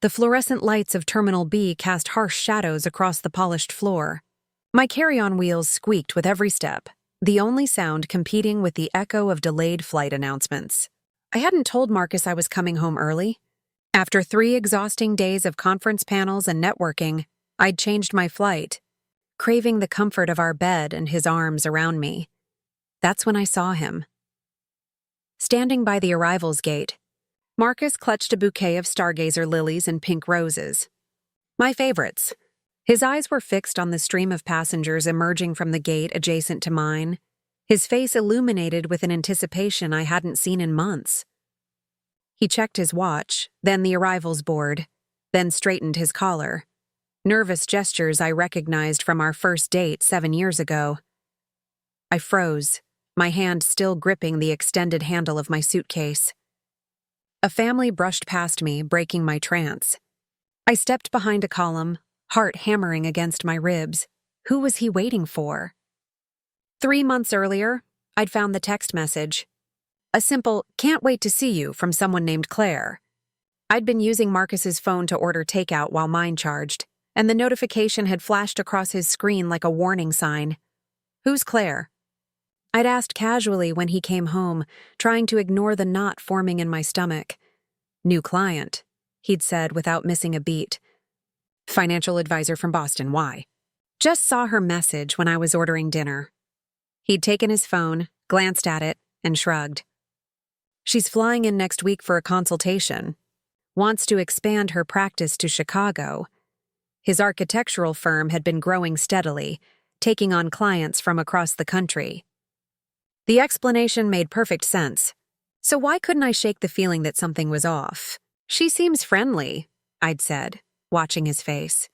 The fluorescent lights of Terminal B cast harsh shadows across the polished floor. My carry-on wheels squeaked with every step, the only sound competing with the echo of delayed flight announcements. I hadn't told Marcus I was coming home early. After 3 exhausting days of conference panels and networking, I'd changed my flight, craving the comfort of our bed and his arms around me. That's when I saw him. Standing by the arrivals gate, Marcus clutched a bouquet of stargazer lilies and pink roses. My favorites. His eyes were fixed on the stream of passengers emerging from the gate adjacent to mine, his face illuminated with an anticipation I hadn't seen in months. He checked his watch, then the arrivals board, then straightened his collar. Nervous gestures I recognized from our first date 7 years ago. I froze, my hand still gripping the extended handle of my suitcase. A family brushed past me, breaking my trance. I stepped behind a column, heart hammering against my ribs. Who was he waiting for? 3 months earlier, I'd found the text message. A simple, "Can't wait to see you," from someone named Claire. I'd been using Marcus's phone to order takeout while mine charged, and the notification had flashed across his screen like a warning sign. "Who's Claire?" I'd asked casually when he came home, trying to ignore the knot forming in my stomach. "New client," he'd said without missing a beat. "Financial advisor from Boston, why?" "Just saw her message when I was ordering dinner." He'd taken his phone, glanced at it, and shrugged. "She's flying in next week for a consultation. Wants to expand her practice to Chicago." His architectural firm had been growing steadily, taking on clients from across the country. The explanation made perfect sense. So why couldn't I shake the feeling that something was off? "She seems friendly," I'd said, watching his face.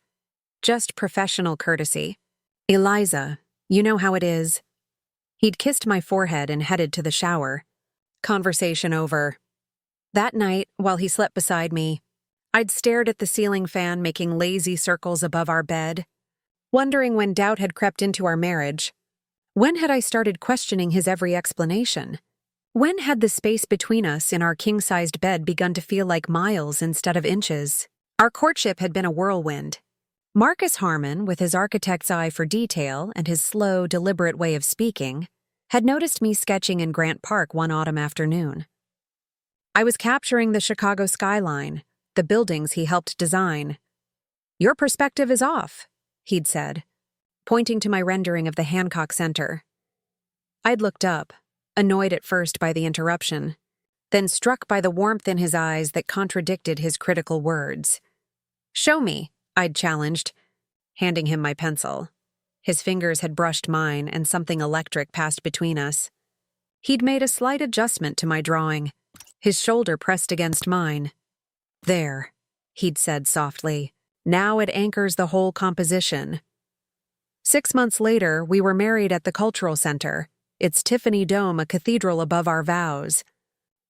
"Just professional courtesy." "Eliza, you know how it is." He'd kissed my forehead and headed to the shower. Conversation over. That night, while he slept beside me, I'd stared at the ceiling fan making lazy circles above our bed, wondering when doubt had crept into our marriage. When had I started questioning his every explanation? When had the space between us in our king-sized bed begun to feel like miles instead of inches? Our courtship had been a whirlwind. Marcus Harmon, with his architect's eye for detail and his slow, deliberate way of speaking, had noticed me sketching in Grant Park one autumn afternoon. I was capturing the Chicago skyline, the buildings he helped design. "Your perspective is off," he'd said, pointing to my rendering of the Hancock Center. I'd looked up, annoyed at first by the interruption, then struck by the warmth in his eyes that contradicted his critical words. "Show me," I'd challenged, handing him my pencil. His fingers had brushed mine, and something electric passed between us. He'd made a slight adjustment to my drawing, his shoulder pressed against mine. "There," he'd said softly. "Now it anchors the whole composition." 6 months later, we were married at the Cultural Center, its Tiffany dome a cathedral above our vows.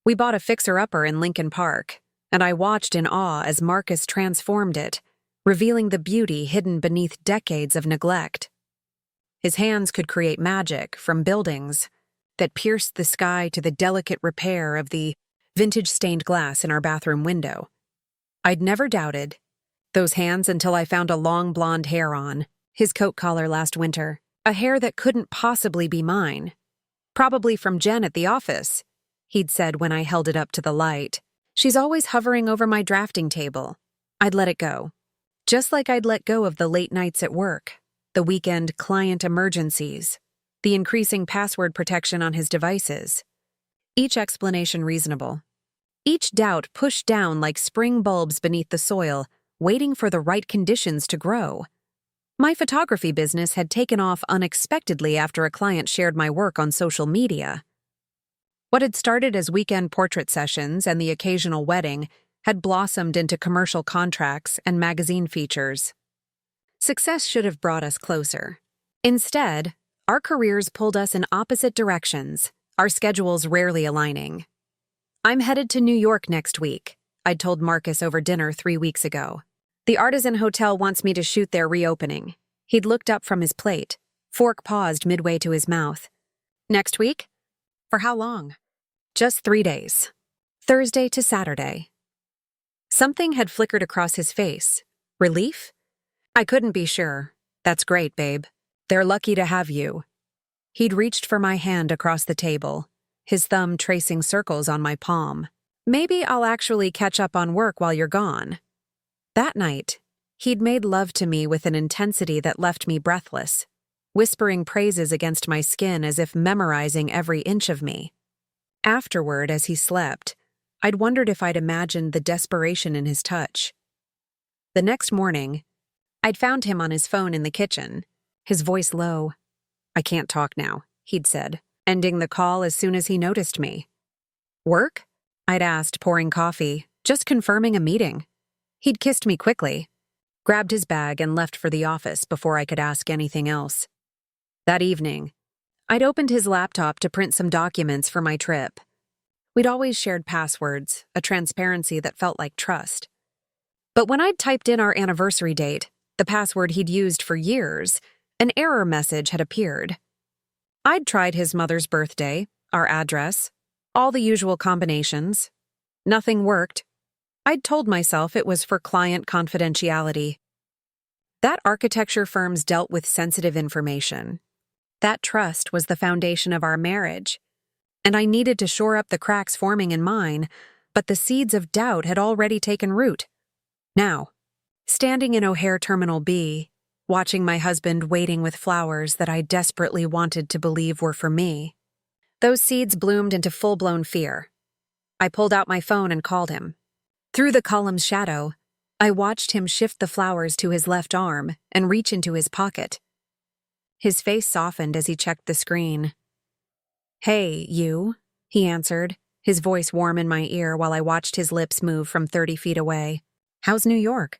We bought a fixer-upper in Lincoln Park, and I watched in awe as Marcus transformed it, revealing the beauty hidden beneath decades of neglect. His hands could create magic, from buildings that pierced the sky to the delicate repair of the vintage-stained glass in our bathroom window. I'd never doubted those hands until I found a long blonde hair on his coat collar last winter, a hair that couldn't possibly be mine. "Probably from Jen at the office," he'd said when I held it up to the light. "She's always hovering over my drafting table." I'd let it go. Just like I'd let go of the late nights at work, the weekend client emergencies, the increasing password protection on his devices. Each explanation reasonable. Each doubt pushed down like spring bulbs beneath the soil, waiting for the right conditions to grow. My photography business had taken off unexpectedly after a client shared my work on social media. What had started as weekend portrait sessions and the occasional wedding had blossomed into commercial contracts and magazine features. Success should have brought us closer. Instead, our careers pulled us in opposite directions, our schedules rarely aligning. "I'm headed to New York next week," I'd told Marcus over dinner 3 weeks ago. "The Artisan Hotel wants me to shoot their reopening." He'd looked up from his plate, fork paused midway to his mouth. "Next week? For how long?" "Just 3 days. Thursday to Saturday." Something had flickered across his face. Relief? I couldn't be sure. That's great, babe. They're lucky to have you. He'd reached for my hand across the table, his thumb tracing circles on my palm. Maybe I'll actually catch up on work while you're gone. That night, he'd made love to me with an intensity that left me breathless, whispering praises against my skin as if memorizing every inch of me. Afterward, as he slept, I'd wondered if I'd imagined the desperation in his touch. The next morning, I'd found him on his phone in the kitchen, his voice low. "I can't talk now," he'd said, ending the call as soon as he noticed me. "Work?" I'd asked, pouring coffee, just confirming a meeting. He'd kissed me quickly, grabbed his bag and left for the office before I could ask anything else. That evening, I'd opened his laptop to print some documents for my trip. We'd always shared passwords, a transparency that felt like trust. But when I'd typed in our anniversary date, the password he'd used for years, an error message had appeared. I'd tried his mother's birthday, our address, all the usual combinations. Nothing worked. I'd told myself it was for client confidentiality. That architecture firms dealt with sensitive information. That trust was the foundation of our marriage. And I needed to shore up the cracks forming in mine, but the seeds of doubt had already taken root. Now, standing in O'Hare Terminal B, watching my husband waiting with flowers that I desperately wanted to believe were for me, those seeds bloomed into full-blown fear. I pulled out my phone and called him. Through the column's shadow, I watched him shift the flowers to his left arm and reach into his pocket. His face softened as he checked the screen. "Hey, you," he answered, his voice warm in my ear while I watched his lips move from 30 feet away. "How's New York?"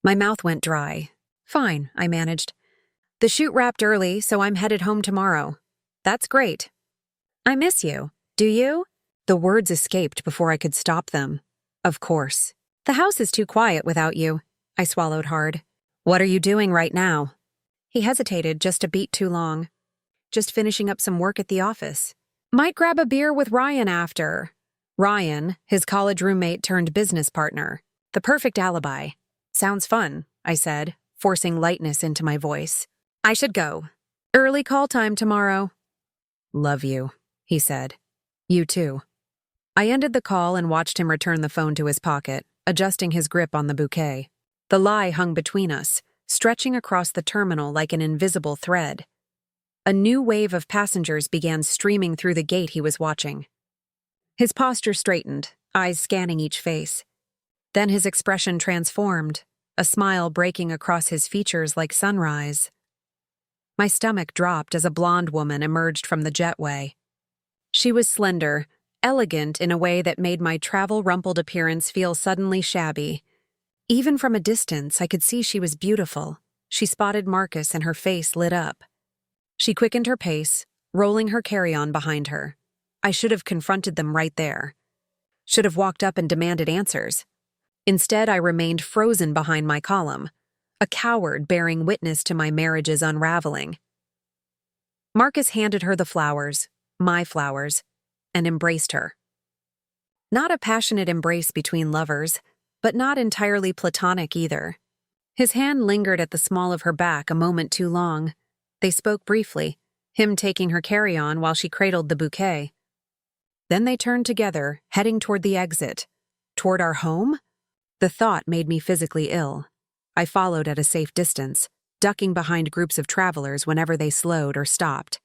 My mouth went dry. "Fine," I managed. "The shoot wrapped early, so I'm headed home tomorrow." "That's great." "I miss you. Do you?" The words escaped before I could stop them. "Of course. The house is too quiet without you." I swallowed hard. "What are you doing right now?" He hesitated just a beat too long. "Just finishing up some work at the office. Might grab a beer with Ryan after." Ryan, his college roommate turned business partner. The perfect alibi. "Sounds fun," I said, forcing lightness into my voice. "I should go. Early call time tomorrow." "Love you," he said. "You too." I ended the call and watched him return the phone to his pocket, adjusting his grip on the bouquet. The lie hung between us, stretching across the terminal like an invisible thread. A new wave of passengers began streaming through the gate he was watching. His posture straightened, eyes scanning each face. Then his expression transformed, a smile breaking across his features like sunrise. My stomach dropped as a blonde woman emerged from the jetway. She was slender, elegant in a way that made my travel-rumpled appearance feel suddenly shabby. Even from a distance, I could see she was beautiful. She spotted Marcus and her face lit up. She quickened her pace, rolling her carry-on behind her. I should have confronted them right there. Should have walked up and demanded answers. Instead, I remained frozen behind my column, a coward bearing witness to my marriage's unraveling. Marcus handed her the flowers, my flowers, and embraced her. Not a passionate embrace between lovers, but not entirely platonic either. His hand lingered at the small of her back a moment too long. They spoke briefly, him taking her carry-on while she cradled the bouquet. Then they turned together, heading toward the exit. Toward our home? The thought made me physically ill. I followed at a safe distance, ducking behind groups of travelers whenever they slowed or stopped.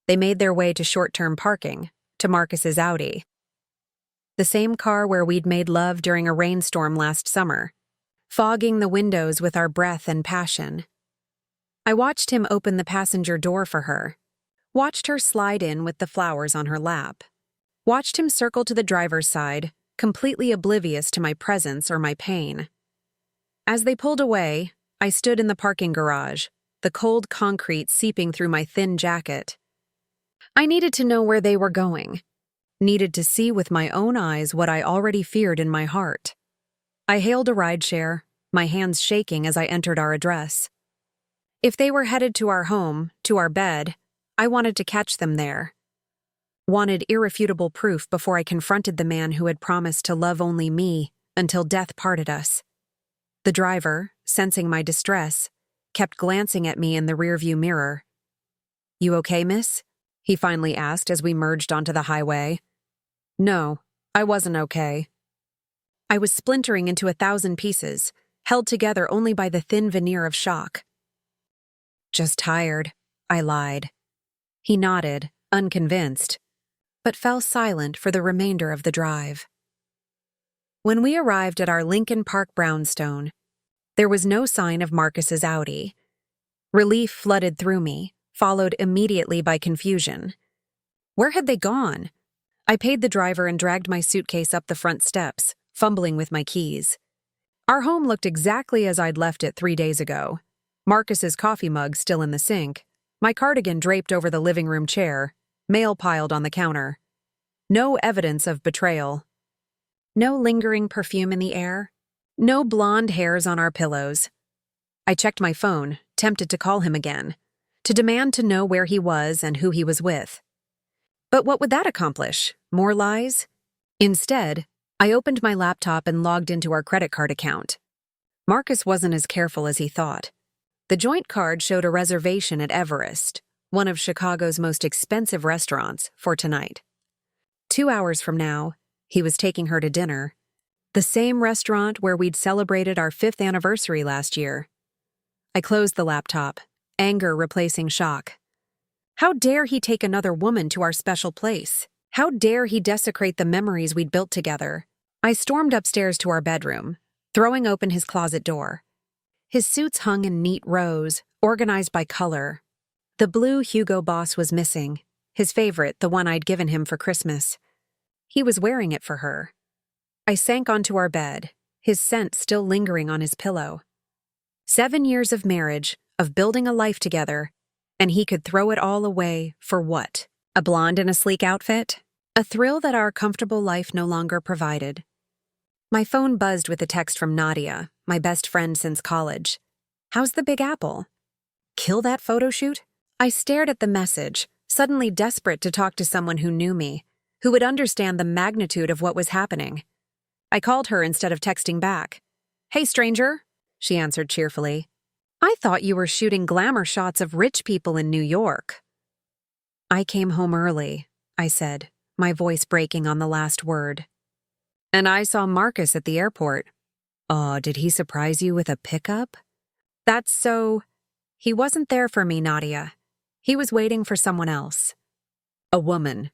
They made their way to short-term parking, to Marcus's Audi. The same car where we'd made love during a rainstorm last summer, fogging the windows with our breath and passion. I watched him open the passenger door for her, watched her slide in with the flowers on her lap, watched him circle to the driver's side, completely oblivious to my presence or my pain. As they pulled away, I stood in the parking garage, the cold concrete seeping through my thin jacket. I needed to know where they were going, needed to see with my own eyes what I already feared in my heart. I hailed a rideshare, my hands shaking as I entered our address. If they were headed to our home, to our bed, I wanted to catch them there. Wanted irrefutable proof before I confronted the man who had promised to love only me, until death parted us. The driver, sensing my distress, kept glancing at me in the rearview mirror. "You okay, miss?" he finally asked as we merged onto the highway. "No, I wasn't okay." I was splintering into 1,000 pieces, held together only by the thin veneer of shock. "Just tired," I lied. He nodded, unconvinced, but fell silent for the remainder of the drive. When we arrived at our Lincoln Park brownstone, there was no sign of Marcus's Audi. Relief flooded through me, followed immediately by confusion. Where had they gone? I paid the driver and dragged my suitcase up the front steps, fumbling with my keys. Our home looked exactly as I'd left it 3 days ago. Marcus's coffee mug still in the sink, my cardigan draped over the living room chair, mail piled on the counter. No evidence of betrayal. No lingering perfume in the air. No blonde hairs on our pillows. I checked my phone, tempted to call him again, to demand to know where he was and who he was with. But what would that accomplish? More lies? Instead, I opened my laptop and logged into our credit card account. Marcus wasn't as careful as he thought. The joint card showed a reservation at Everest, one of Chicago's most expensive restaurants, for tonight. 2 hours from now, he was taking her to dinner. The same restaurant where we'd celebrated our 5th anniversary last year. I closed the laptop, anger replacing shock. How dare he take another woman to our special place? How dare he desecrate the memories we'd built together? I stormed upstairs to our bedroom, throwing open his closet door. His suits hung in neat rows, organized by color. The blue Hugo Boss was missing, his favorite, the one I'd given him for Christmas. He was wearing it for her. I sank onto our bed, his scent still lingering on his pillow. 7 years of marriage, of building a life together, and he could throw it all away for what? A blonde in a sleek outfit? A thrill that our comfortable life no longer provided. My phone buzzed with a text from Nadia, my best friend since college. "How's the Big Apple?" "Kill that photo shoot?" I stared at the message, suddenly desperate to talk to someone who knew me, who would understand the magnitude of what was happening. I called her instead of texting back. "Hey, stranger," she answered cheerfully. "I thought you were shooting glamour shots of rich people in New York." "I came home early," I said, my voice breaking on the last word. "And I saw Marcus at the airport." "Oh, did he surprise you with a pickup?" "That's so—" "He wasn't there for me, Nadia. He was waiting for someone else." "A woman."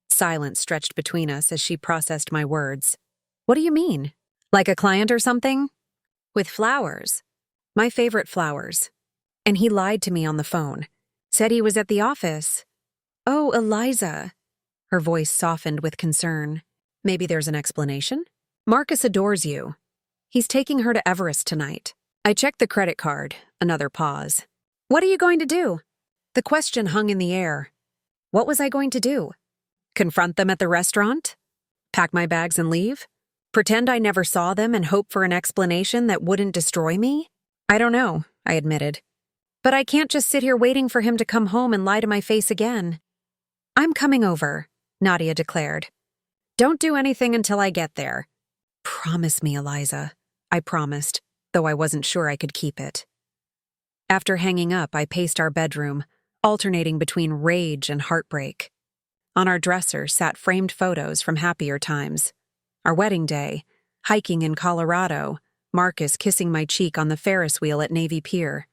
Silence stretched between us as she processed my words. "What do you mean? Like a client or something?" "With flowers. My favorite flowers. And he lied to me on the phone. Said he was at the office." "Oh, Eliza." Her voice softened with concern. "Maybe there's an explanation?" "Marcus adores you. He's taking her to Everest tonight." I checked the credit card, another pause. "What are you going to do?" The question hung in the air. What was I going to do? Confront them at the restaurant? Pack my bags and leave? Pretend I never saw them and hope for an explanation that wouldn't destroy me? "I don't know," I admitted. "But I can't just sit here waiting for him to come home and lie to my face again." "I'm coming over," Nadia declared. "Don't do anything until I get there." "Promise me, Eliza," I promised, though I wasn't sure I could keep it. After hanging up, I paced our bedroom, alternating between rage and heartbreak. On our dresser sat framed photos from happier times. Our wedding day, hiking in Colorado, Marcus kissing my cheek on the Ferris wheel at Navy Pier.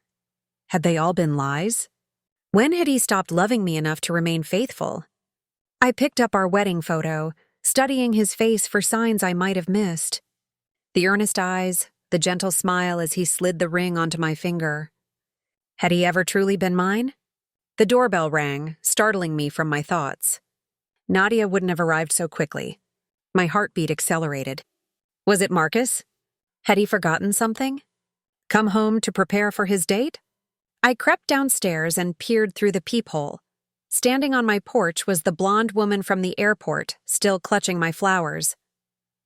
Had they all been lies? When had he stopped loving me enough to remain faithful? I picked up our wedding photo, studying his face for signs I might have missed. The earnest eyes, the gentle smile as he slid the ring onto my finger. Had he ever truly been mine? The doorbell rang, startling me from my thoughts. Nadia wouldn't have arrived so quickly. My heartbeat accelerated. Was it Marcus? Had he forgotten something? Come home to prepare for his date? I crept downstairs and peered through the peephole. Standing on my porch was the blonde woman from the airport, still clutching my flowers.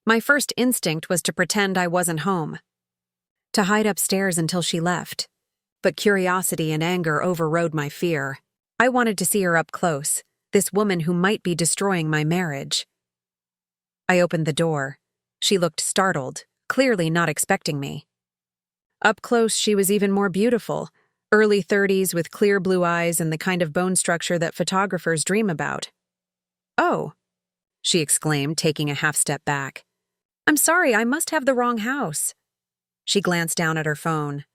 My first instinct was to pretend I wasn't home, to hide upstairs until she left. But curiosity and anger overrode my fear. I wanted to see her up close, this woman who might be destroying my marriage. I opened the door. She looked startled, clearly not expecting me. Up close, she was even more beautiful, early 30s with clear blue eyes and the kind of bone structure that photographers dream about. "Oh," she exclaimed, taking a half step back. "I'm sorry, I must have the wrong house." She glanced down at her phone.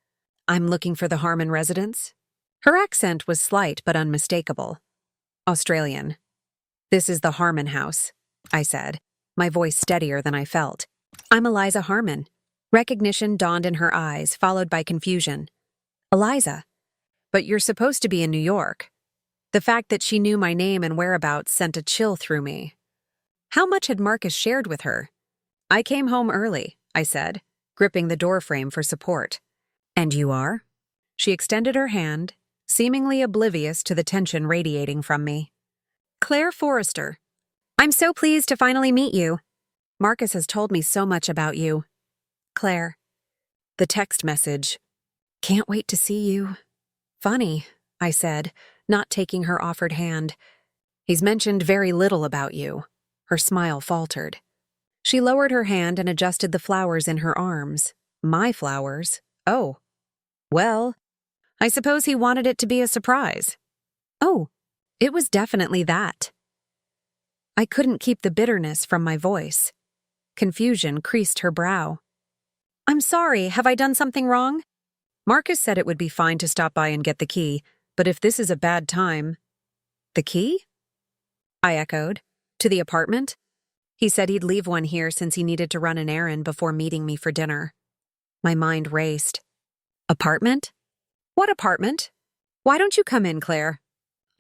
"I'm looking for the Harmon residence?" Her accent was slight but unmistakable. Australian. "This is the Harmon house," I said, my voice steadier than I felt. "I'm Eliza Harmon." Recognition dawned in her eyes, followed by confusion. "Eliza? But you're supposed to be in New York." The fact that she knew my name and whereabouts sent a chill through me. How much had Marcus shared with her? "I came home early," I said, gripping the doorframe for support. "And you are?" She extended her hand, seemingly oblivious to the tension radiating from me. "Claire Forrester. I'm so pleased to finally meet you. Marcus has told me so much about you." "Claire." The text message. "Can't wait to see you." "Funny," I said, not taking her offered hand. "He's mentioned very little about you." Her smile faltered. She lowered her hand and adjusted the flowers in her arms. "My flowers? Oh. Well, I suppose he wanted it to be a surprise." "Oh, it was definitely that." I couldn't keep the bitterness from my voice. Confusion creased her brow. "I'm sorry, have I done something wrong?" "Marcus said it would be fine to stop by and get the key, but if this is a bad time—" "The key?" I echoed. "To the apartment?" He said he'd leave one here since he needed to run an errand before meeting me for dinner. My mind raced. "Apartment? What apartment? Why don't you come in, Claire?"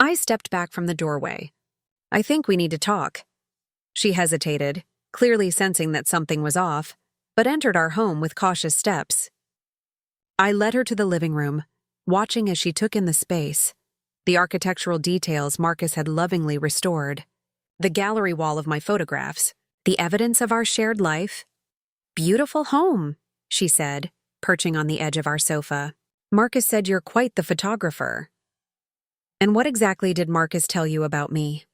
I stepped back from the doorway. "I think we need to talk." She hesitated, clearly sensing that something was off, but entered our home with cautious steps. I led her to the living room, watching as she took in the space, the architectural details Marcus had lovingly restored, the gallery wall of my photographs, the evidence of our shared life. "Beautiful home," she said, perching on the edge of our sofa. "Marcus said you're quite the photographer." "And what exactly did Marcus tell you about me?"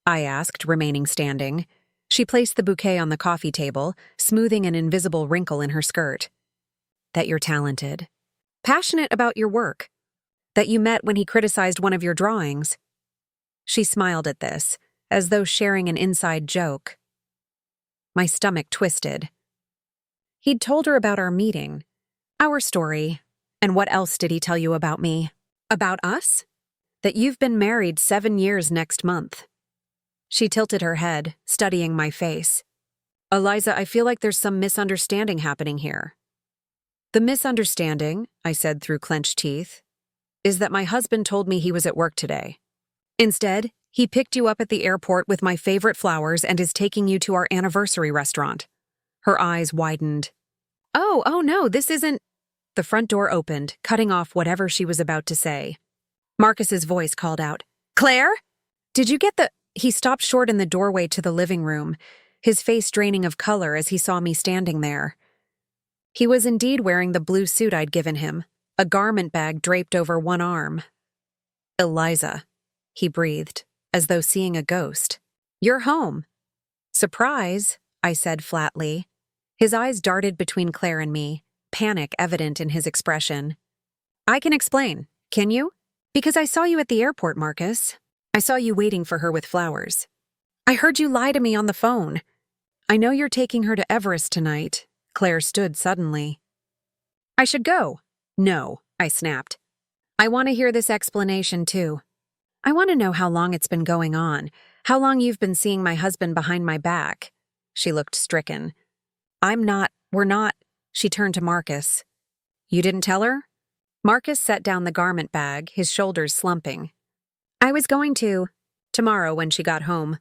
I asked, remaining standing. She placed the bouquet on the coffee table, smoothing an invisible wrinkle in her skirt. "That you're talented. Passionate about your work. That you met when he criticized one of your drawings." She smiled at this, as though sharing an inside joke. My stomach twisted. He'd told her about our meeting, our story, and what else did he tell you about me? About us? That you've been married 7 years next month. She tilted her head, studying my face. "Eliza, I feel like there's some misunderstanding happening here." "The misunderstanding," I said through clenched teeth, "is that my husband told me he was at work today. Instead, he picked you up at the airport with my favorite flowers and is taking you to our anniversary restaurant." Her eyes widened. Oh no, this isn't—" The front door opened, cutting off whatever she was about to say. Marcus's voice called out, "Claire? Did you get the—" He stopped short in the doorway to the living room, his face draining of color as he saw me standing there. He was indeed wearing the blue suit I'd given him, a garment bag draped over one arm. "Eliza," he breathed, as though seeing a ghost. "You're home." "Surprise," I said flatly. His eyes darted between Claire and me, panic evident in his expression. "I can explain, can you? Because I saw you at the airport, Marcus. I saw you waiting for her with flowers. I heard you lie to me on the phone. I know you're taking her to Everest tonight." Claire stood suddenly. "I should go." "No," I snapped. "I want to hear this explanation too. I want to know how long it's been going on, how long you've been seeing my husband behind my back." She looked stricken. We're not." She turned to Marcus. "You didn't tell her?" Marcus set down the garment bag, his shoulders slumping. "I was going to. Tomorrow when she got home."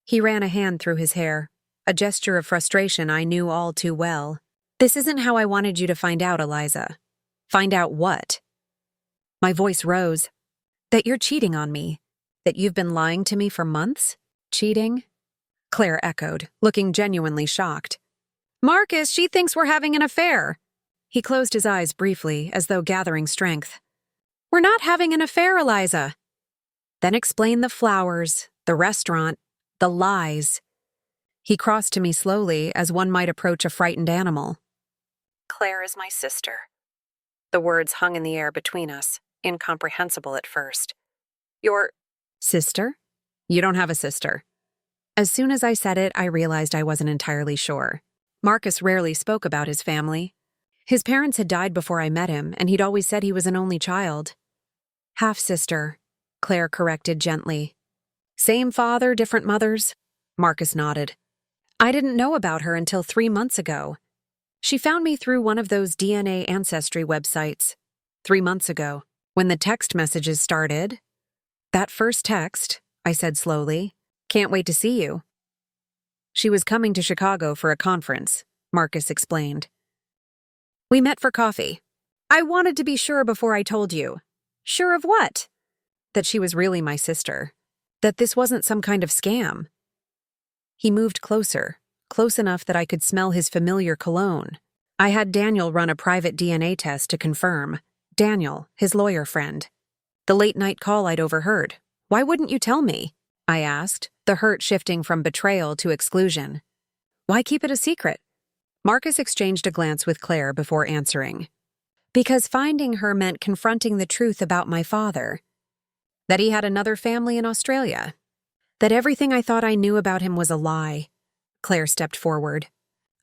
He ran a hand through his hair, a gesture of frustration I knew all too well. "This isn't how I wanted you to find out, Eliza." "Find out what?" My voice rose. "That you're cheating on me. That you've been lying to me for months." "Cheating?" Claire echoed, looking genuinely shocked. "Marcus, she thinks we're having an affair." He closed his eyes briefly, as though gathering strength. "We're not having an affair, Eliza." "Then explain the flowers, the restaurant, the lies." He crossed to me slowly, as one might approach a frightened animal. Claire is my sister. The words hung in the air between us, incomprehensible at first. Your sister? You don't have a sister. As soon as I said it, I realized I wasn't entirely sure. Marcus rarely spoke about his family. His parents had died before I met him, and he'd always said he was an only child. Half-sister, Claire corrected gently. Same father, different mothers? Marcus nodded. I didn't know about her until 3 months ago. She found me through one of those DNA ancestry websites. 3 months ago, when the text messages started. That first text, I said slowly. Can't wait to see you. She was coming to Chicago for a conference, Marcus explained. We met for coffee. I wanted to be sure before I told you. Sure of what? That she was really my sister. That this wasn't some kind of scam. He moved closer, close enough that I could smell his familiar cologne. I had Daniel run a private DNA test to confirm. Daniel, his lawyer friend. The late-night call I'd overheard. Why wouldn't you tell me? I asked, the hurt shifting from betrayal to exclusion. Why keep it a secret? Marcus exchanged a glance with Claire before answering. Because finding her meant confronting the truth about my father. That he had another family in Australia. That everything I thought I knew about him was a lie. Claire stepped forward.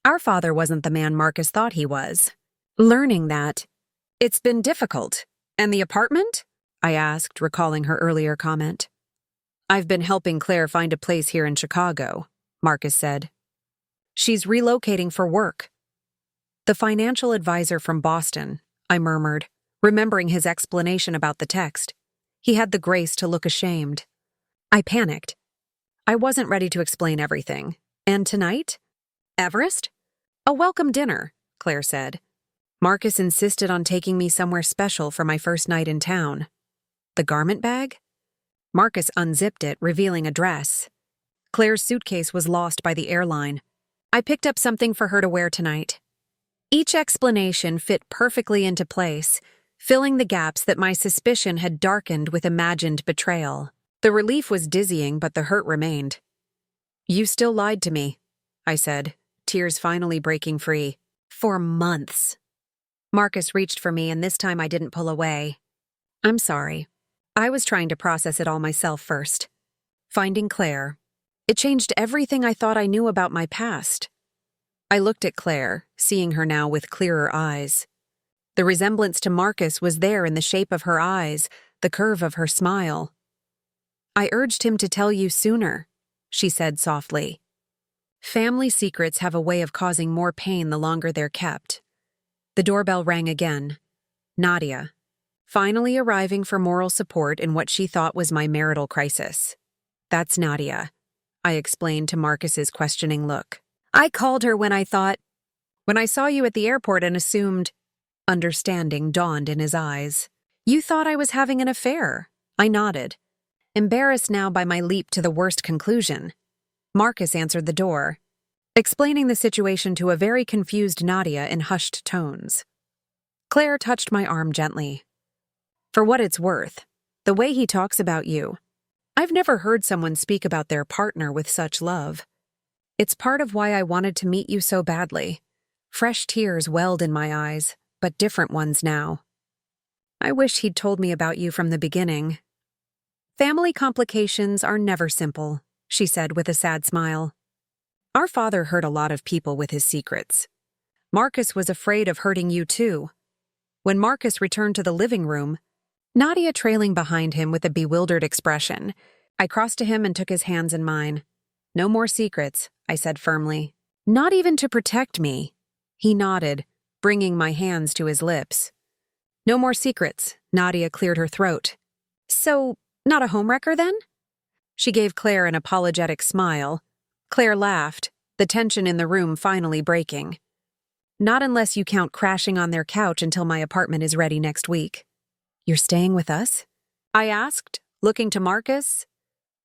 Our father wasn't the man Marcus thought he was. Learning that. It's been difficult. And the apartment? I asked, recalling her earlier comment. I've been helping Claire find a place here in Chicago, Marcus said. She's relocating for work. The financial advisor from Boston, I murmured, remembering his explanation about the text. He had the grace to look ashamed. I panicked. I wasn't ready to explain everything. And tonight? Everest? A welcome dinner, Claire said. Marcus insisted on taking me somewhere special for my first night in town. The garment bag? Marcus unzipped it, revealing a dress. Claire's suitcase was lost by the airline. I picked up something for her to wear tonight. Each explanation fit perfectly into place, filling the gaps that my suspicion had darkened with imagined betrayal. The relief was dizzying, but the hurt remained. You still lied to me, I said, tears finally breaking free. For months. Marcus reached for me, and this time I didn't pull away. I'm sorry. I was trying to process it all myself first. Finding Claire. It changed everything I thought I knew about my past. I looked at Claire, seeing her now with clearer eyes. The resemblance to Marcus was there in the shape of her eyes, the curve of her smile. I urged him to tell you sooner, she said softly. Family secrets have a way of causing more pain the longer they're kept. The doorbell rang again. Nadia. Finally arriving for moral support in what she thought was my marital crisis. That's Nadia, I explained to Marcus's questioning look. I called her when I saw you at the airport and assumed. Understanding dawned in his eyes. You thought I was having an affair. I nodded, embarrassed now by my leap to the worst conclusion. Marcus answered the door, explaining the situation to a very confused Nadia in hushed tones. Claire touched my arm gently. For what it's worth, the way he talks about you, I've never heard someone speak about their partner with such love. It's part of why I wanted to meet you so badly. Fresh tears welled in my eyes, but different ones now. I wish he'd told me about you from the beginning. Family complications are never simple, she said with a sad smile. Our father hurt a lot of people with his secrets. Marcus was afraid of hurting you too. When Marcus returned to the living room, Nadia trailing behind him with a bewildered expression, I crossed to him and took his hands in mine. No more secrets, I said firmly. Not even to protect me. He nodded, bringing my hands to his lips. No more secrets, Nadia cleared her throat. So, not a homewrecker then? She gave Claire an apologetic smile. Claire laughed, the tension in the room finally breaking. Not unless you count crashing on their couch until my apartment is ready next week. You're staying with us? I asked, looking to Marcus.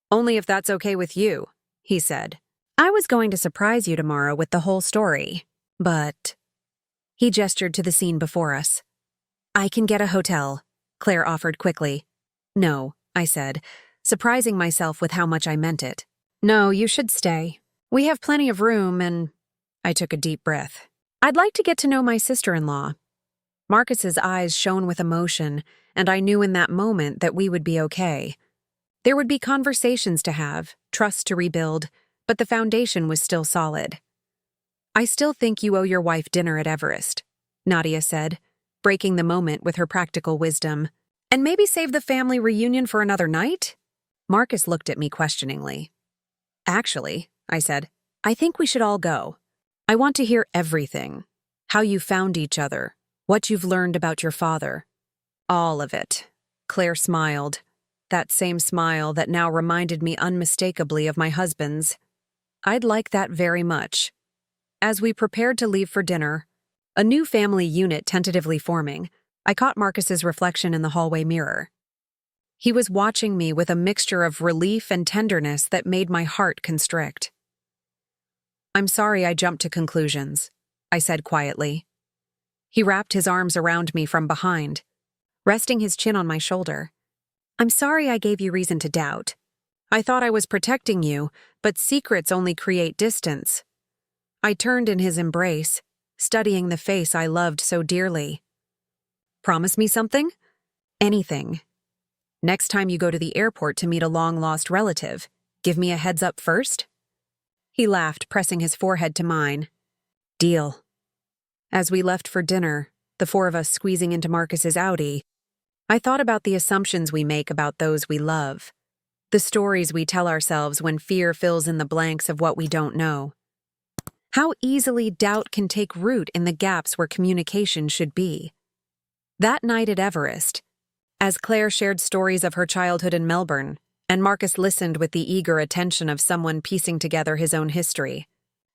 Only if that's okay with you, he said. I was going to surprise you tomorrow with the whole story, but... He gestured to the scene before us. I can get a hotel, Claire offered quickly. No, I said, surprising myself with how much I meant it. No, you should stay. We have plenty of room and I took a deep breath. I'd like to get to know my sister-in-law. Marcus's eyes shone with emotion, and I knew in that moment that we would be okay. There would be conversations to have, trust to rebuild, but the foundation was still solid. I still think you owe your wife dinner at Everest, Nadia said, breaking the moment with her practical wisdom. And maybe save the family reunion for another night? Marcus looked at me questioningly. Actually, I said, I think we should all go. I want to hear everything. How you found each other, what you've learned about your father. All of it. Claire smiled. That same smile that now reminded me unmistakably of my husband's. I'd like that very much. As we prepared to leave for dinner, a new family unit tentatively forming, I caught Marcus's reflection in the hallway mirror. He was watching me with a mixture of relief and tenderness that made my heart constrict. I'm sorry I jumped to conclusions, I said quietly. He wrapped his arms around me from behind, resting his chin on my shoulder. I'm sorry I gave you reason to doubt. I thought I was protecting you, but secrets only create distance. I turned in his embrace, studying the face I loved so dearly. Promise me something? Anything. Next time you go to the airport to meet a long-lost relative, give me a heads up first? He laughed, pressing his forehead to mine. Deal. As we left for dinner, the four of us squeezing into Marcus's Audi, I thought about the assumptions we make about those we love, the stories we tell ourselves when fear fills in the blanks of what we don't know. How easily doubt can take root in the gaps where communication should be. That night at Everest, as Claire shared stories of her childhood in Melbourne, and Marcus listened with the eager attention of someone piecing together his own history,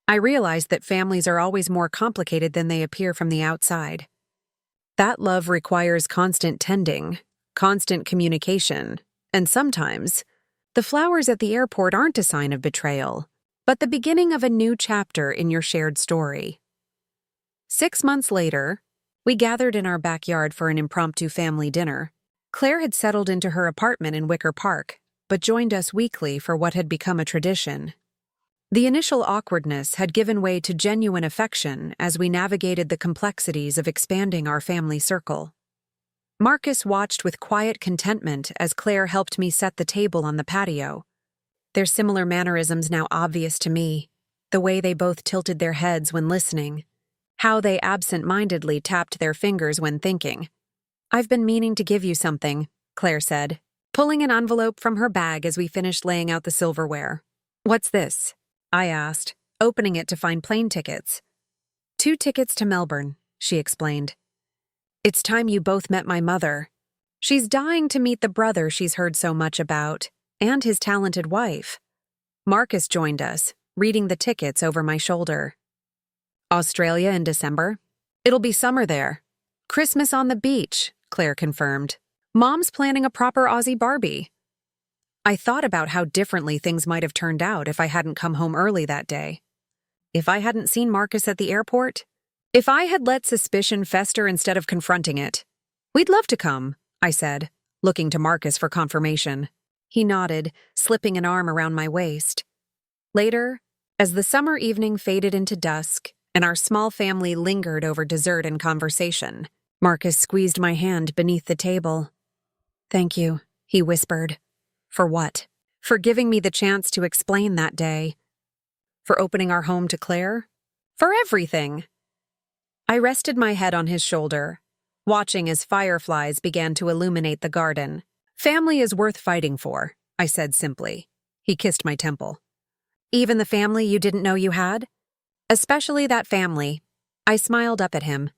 I realized that families are always more complicated than they appear from the outside. That love requires constant tending, constant communication, and sometimes, the flowers at the airport aren't a sign of betrayal, but the beginning of a new chapter in your shared story. 6 months later, we gathered in our backyard for an impromptu family dinner. Claire had settled into her apartment in Wicker Park, but joined us weekly for what had become a tradition. The initial awkwardness had given way to genuine affection as we navigated the complexities of expanding our family circle. Marcus watched with quiet contentment as Claire helped me set the table on the patio. Their similar mannerisms now obvious to me, the way they both tilted their heads when listening, how they absent-mindedly tapped their fingers when thinking. I've been meaning to give you something, Claire said, pulling an envelope from her bag as we finished laying out the silverware. What's this? I asked, opening it to find plane tickets. 2 tickets to Melbourne, she explained. It's time you both met my mother. She's dying to meet the brother she's heard so much about, and his talented wife. Marcus joined us, reading the tickets over my shoulder. Australia in December? It'll be summer there. Christmas on the beach, Claire confirmed. Mom's planning a proper Aussie Barbie. I thought about how differently things might have turned out if I hadn't come home early that day. If I hadn't seen Marcus at the airport? If I had let suspicion fester instead of confronting it? We'd love to come, I said, looking to Marcus for confirmation. He nodded, slipping an arm around my waist. Later, as the summer evening faded into dusk and our small family lingered over dessert and conversation, Marcus squeezed my hand beneath the table. Thank you, he whispered. For what? For giving me the chance to explain that day. For opening our home to Claire? For everything. I rested my head on his shoulder, watching as fireflies began to illuminate the garden. Family is worth fighting for, I said simply. He kissed my temple. Even the family you didn't know you had? Especially that family. I smiled up at him.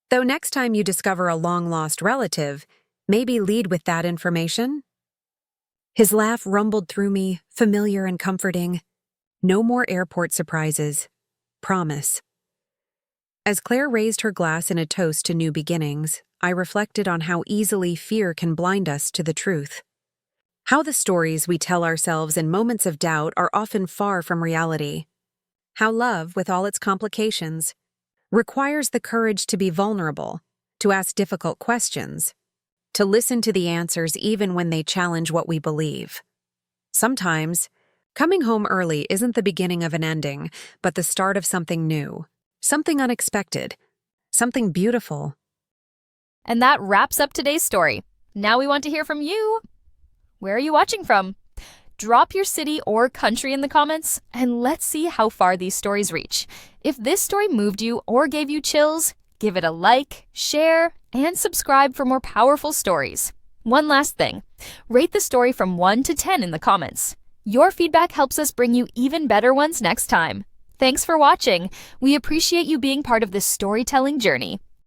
Though next time you discover a long-lost relative, maybe lead with that information? His laugh rumbled through me, familiar and comforting. No more airport surprises. Promise. As Claire raised her glass in a toast to new beginnings, I reflected on how easily fear can blind us to the truth. How the stories we tell ourselves in moments of doubt are often far from reality. How love, with all its complications, requires the courage to be vulnerable, to ask difficult questions, to listen to the answers even when they challenge what we believe. Sometimes, Coming home early isn't the beginning of an ending, but the start of something new, something unexpected, something beautiful. And that wraps up today's story. Now we want to hear from you. Where are you watching from? Drop your city or country in the comments, and let's see how far these stories reach. If this story moved you or gave you chills, give it a like, share, and subscribe for more powerful stories. One last thing, rate the story from 1 to 10 in the comments. Your feedback helps us bring you even better ones next time. Thanks for watching. We appreciate you being part of this storytelling journey.